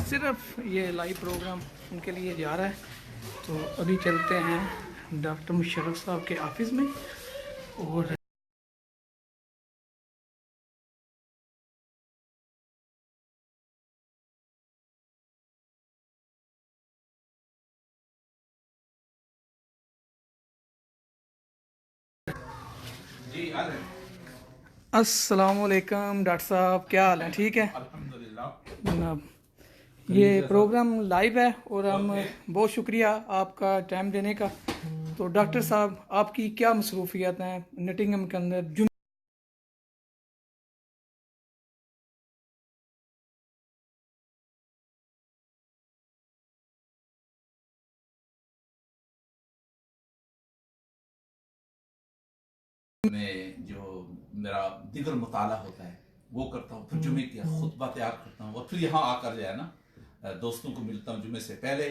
सिर्फ ये live programme उनके लिए जा रहा है। तो अभी चलते हैं डॉक्टर मुशर्रफ साहब के ऑफिस में। और अस्सलाम वालेकुम डॉक्टर साहब, क्या हाल है? ठीक है अल्हम्दुलिल्लाह। जनाब। ये प्रोग्राम लाइव है और हम बहुत शुक्रिया आपका टाइम देने का। तो डॉक्टर साहब, आपकी क्या मसरूफियात हैं नटिंगम के अंदर? में जो मेरा दिगर मुताला होता है वो करता हूँ, फिर जुमे की खुतबा तैयार करता हूँ और फिर यहाँ आकर जो है ना दोस्तों को मिलता हूँ जुमे से पहले।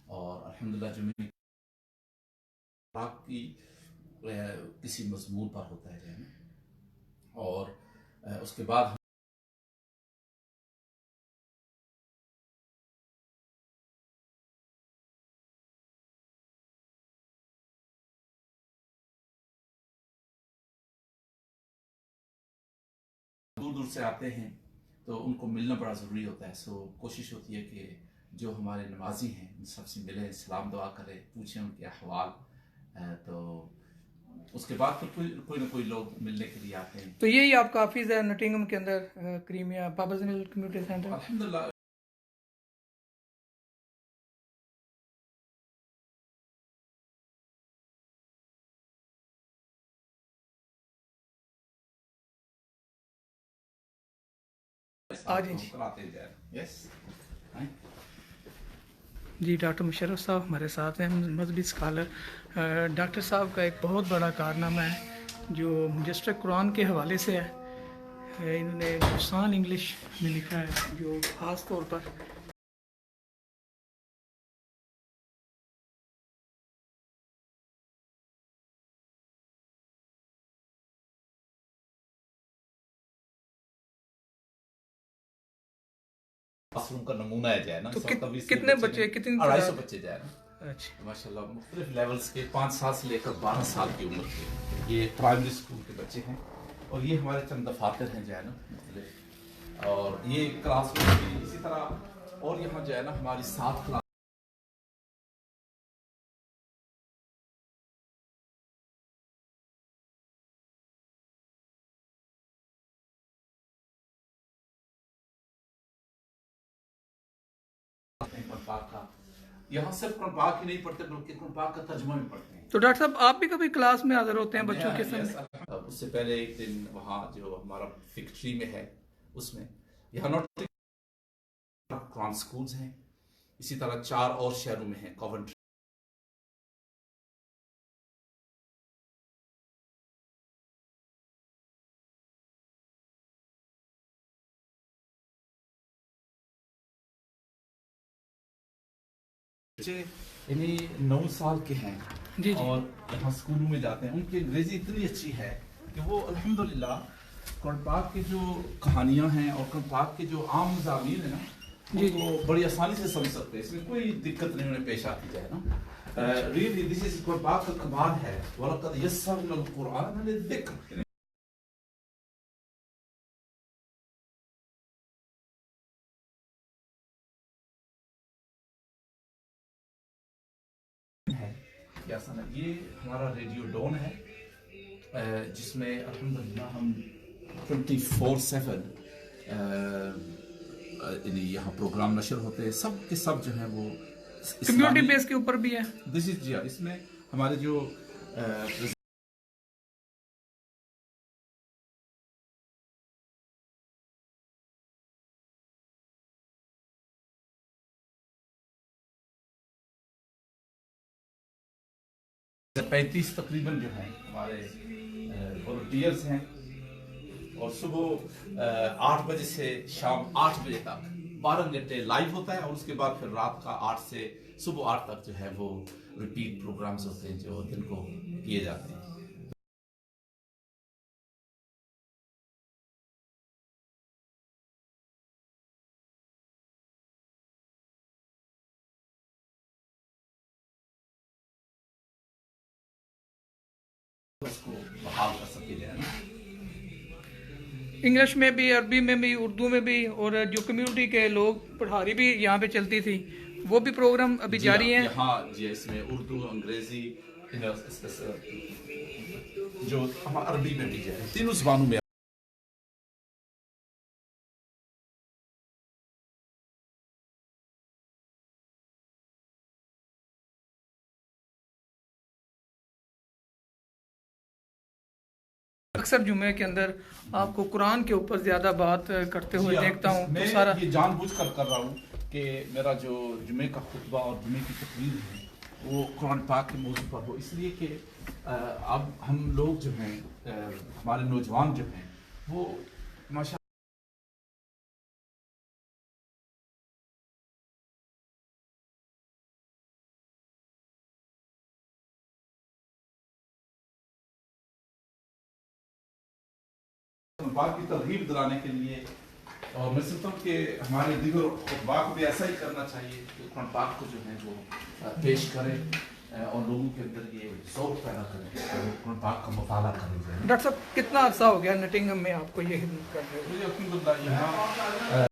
और अल्हम्दुलिल्लाह जुमे की किसी मजमून पर होता है जो है ना। और उसके बाद दूर दूर से आते हैं तो उनको मिलना बड़ा ज़रूरी होता है। सो कोशिश होती है कि जो हमारे नमाजी हैं उन सबसे मिलें, सलाम दुआ करें, पूछें उनके अहवाल। तो उसके बाद फिर कोई ना कोई लोग मिलने के लिए आते हैं। तो यही आपका ऑफिस है नटिंगम के अंदर, क्रीमिया बाबा जमील कम्युनिटी सेंटर? अल्हम्दुलिल्लाह आज आपको जी कराते जाए। यस। जी, डॉक्टर मुशर्रफ साहब हमारे साथ हैं, मजहबी स्कॉलर। डॉक्टर साहब का एक बहुत बड़ा कारनामा है जो रजिस्टर कुरान के हवाले से है। इन्होंने नुकसान इंग्लिश में लिखा है जो ख़ास तौर पर क्लासरूम का नमूना है जो है ना। तो इस वक्त अभी इसमें कितने बच्चे बच्चे, हैं कितनी 250 तादाद? बच्चे जो है ना। अच्छा। माशाल्लाह मुख्तलिफ लेवल्स के 5 साल से लेकर 12 साल की उम्र के ये प्राइमरी स्कूल के बच्चे हैं। और ये हमारे चंद दफातर हैं जो है ना मुख्तलिफ। और ये क्लासरूम भी इसी तरह। और यहाँ जो है ना हमारी 7 क्लास का। यहाँ सिर्फ कुरान पाक ही नहीं पढ़ते बल्कि कुरान पाक का तर्जुमा भी पढ़ते हैं। तो डॉक्टर साहब, आप भी कभी क्लास में हाजिर होते हैं बच्चों के यस। सामने? उससे पहले एक दिन वहाँ जो हमारा फैक्ट्री में है उसमें यहाँ नॉट कुरान स्कूल्स हैं। इसी तरह 4 और शहरों में है, कॉवेंट्री यानी 9 साल के हैं जी जी। और यहाँ स्कूलों में जाते हैं। उनकी अंग्रेजी इतनी अच्छी है कि वो अल्हम्दुलिल्लाह कुरान पाक की जो कहानियाँ हैं और कुरान पाक के जो आम मज़ामीन है ना जी उनको बड़ी आसानी से समझ सकते हैं। इसमें कोई दिक्कत नहीं उन्हें पेश आती है ना। रियली दिस इज कुरान पाक का कमाल है। वलक़द यस्सरनल कुरआन लिज़िक्र। है क्या सना, ये हमारा रेडियो डॉन है जिसमें अल्हम्दुलिल्लाह हम 24/7 यहाँ प्रोग्राम नशर होते हैं। सब के सब जो है वो कम्युनिटी इस्लामी। बेस के ऊपर भी है? दिस इज जी, इसमें हमारे जो 35 तकरीबन जो हैं हमारे वॉलंटियर्स हैं। और सुबह 8 बजे से शाम 8 बजे तक 12 घंटे लाइव होता है। और उसके बाद फिर रात का 8 से सुबह 8 तक जो है वो रिपीट प्रोग्राम्स होते हैं जो दिन को किए जाते हैं। उसको बहाल कर सके जाए ना। इंग्लिश में भी, अरबी में भी, उर्दू में भी, और जो कम्युनिटी के लोग पढ़ारी भी यहाँ पे चलती थी, वो भी प्रोग्राम अभी जारी हैं। हाँ जी, इसमें उर्दू, अंग्रेजी, जो अरबी में भी है, तीनों ज़बानों में। अक्सर जुमे के अंदर आपको कुरान के ऊपर ज़्यादा बात करते हुए देखता हूँ, तो सारा ये जानबूझकर कर रहा हूँ कि मेरा जो जुमे का खुतबा और जुमे की तकरीर है वो कुरान पाक के मौजू पर हो, इसलिए कि अब हम लोग जो हैं, हमारे नौजवान जो हैं वो माशा बात की तरगीब दिलाने के लिए, और मैं समझता हूँ कि हमारे दीगर खुतबा को भी ऐसा ही करना चाहिए कि कुरान पाक को जो है वो पेश करें और लोगों के अंदर ये शौक पैदा करें और कुरान पाक का मुताला करें। डॉक्टर साहब कितना अरसा हो गया नटिंगम में आपको ये खिदमत कर रहे हो? मुझे अल्हम्दुलिल्लाह यहाँ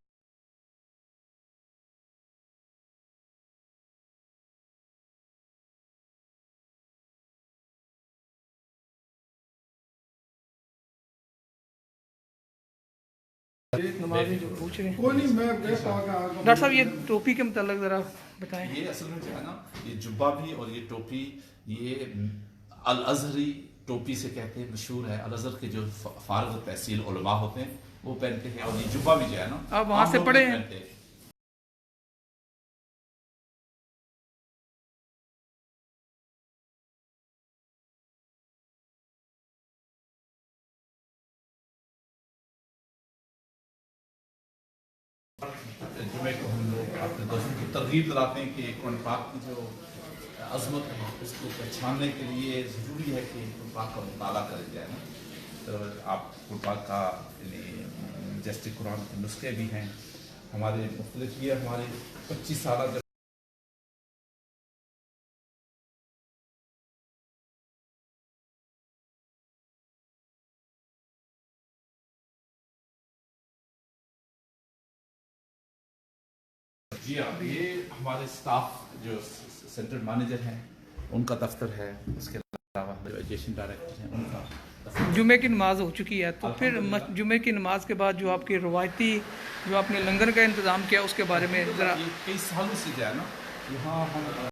नमाज़ी जो पूछ रहे हैं, डॉक्टर साहब ये टोपी के मतलब ज़रा बताएं। ये असल में जो है ना, ये जुब्बा भी और ये टोपी, ये अल अज़हरी टोपी से कहते हैं, मशहूर है। अल अज़हर के जो फारिग तहसील उलमा होते हैं वो पहनते हैं, और ये जुब्बा भी जो है ना आप वहाँ से पढ़े हैं? जुमे को हम लोग अपने दोस्तों की तरगीब दिलाते हैं कि कुरान पाक की जो अजमत है उसको पहचानने के लिए ज़रूरी है कि कुरान पाक का मुताला करा जाए ना। तो आप कुरान पाक का जैसे कुरान के नुस्खे भी हैं हमारे मुख्तलिफ, ये हमारे 25 साल जी हाँ, ये हमारे स्टाफ जो सेंटर मैनेजर हैं उनका दफ्तर है, उसके अलावा एजुकेशन डायरेक्टर हैं उनका दफ्तर। जुमे की नमाज हो चुकी है, तो फिर जुमे की नमाज के बाद जो आपकी रवायती जो आपने लंगर का इंतज़ाम किया उसके बारे में ज़रा। कई सालों से जो है ना यहाँ हम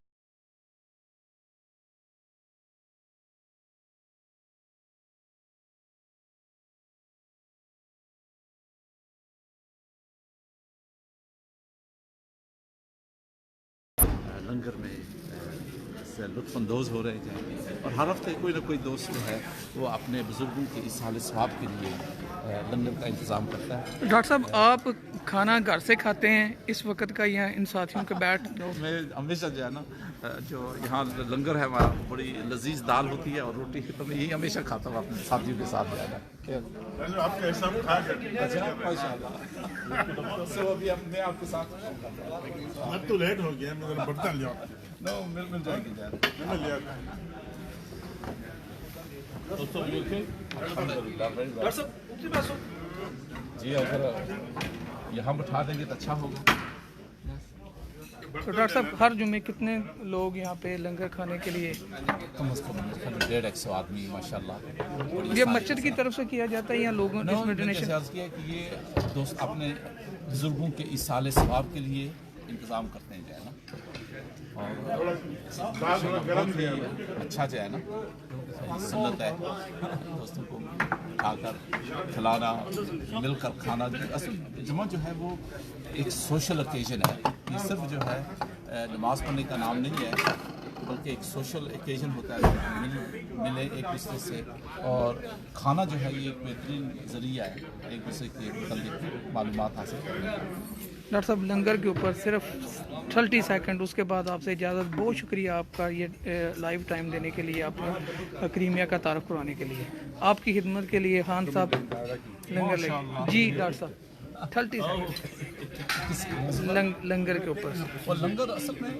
लंगर में लुत्फ़अंदोज़ हो रहे हैं, और हर हफ्ते कोई ना कोई दोस्त जो है वो अपने बुज़ुर्गों के इसाले सवाब के लिए लंगर का इंतज़ाम करता है। डॉक्टर साहब आप खाना घर से खाते हैं इस वक्त का, या इन साथियों के बैठ मैं हमेशा जो है ना, जो यहाँ लंगर है हमारा, बड़ी लजीज दाल होती है और रोटी, तो मैं यही हमेशा खाता हूँ अपने साथियों के साथ जो है ना। अभी मैं आपके साथ तो लेट हो गया, मगर बढ़ता लिया मिल जाएगी जी। अगर यहाँ बैठा देंगे तो अच्छा होगा। तो डॉक्टर साहब हर जुमे कितने लोग यहाँ पे लंगर खाने के लिए? कम से कम 150 आदमी माशाल्लाह। ये मस्जिद की तरफ से किया जाता है या लोगों ने इसमें डोनेशन किया कि ये दोस्त अपने बुजुर्गों के इसाले सवाब के लिए इंतज़ाम करते हैं जो है ना, और बहुत ही अच्छा जो है ना सुन्नत है दोस्तों को खाकर खिलाना, मिलकर खाना। असल जुमा जो है वो एक सोशल ओकेजन है, ये सिर्फ जो है नमाज पढ़ने का नाम नहीं है, बल्कि एक सोशल ओकेजन होता है, मिले एक दूसरे से, और खाना जो है ये एक बेहतरीन ज़रिया है एक दूसरे के मतलब मालूमात हासिल करने का। डॉक्टर साहब लंगर के ऊपर सिर्फ 30 सेकंड, उसके बाद आपसे इजाज़त। बहुत शुक्रिया आपका ये लाइव टाइम देने के लिए, आपने क्रीमिया का तारफ़ करवाने के लिए, आपकी खिदमत के लिए खान साहब लंगर ले जी। डॉक्टर साहब 30 सेकंड लंगर के ऊपर। और लंगर असल में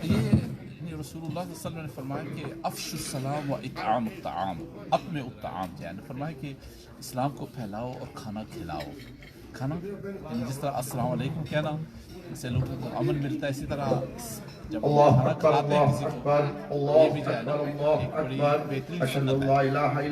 ये यानी रसूलुल्लाह सल्लल्लाहु अलैहि वसल्लम ने फरमाया कि अफ़शुस सलाम व इत्आम अत्ताम, अत्मे उत्ताम, यानी फरमाया कि इस्लाम को फैलाओ और खाना खिलाओ। खाना यानी जिस तरह अस्सलाम वालेकुम कहना इससे लोगों को अमन मिलता है, इसी तरह जब खाना खिलाते हैं किसी को, ये भी जो है ना एक बड़ी बेहतरीन सुन्नत है।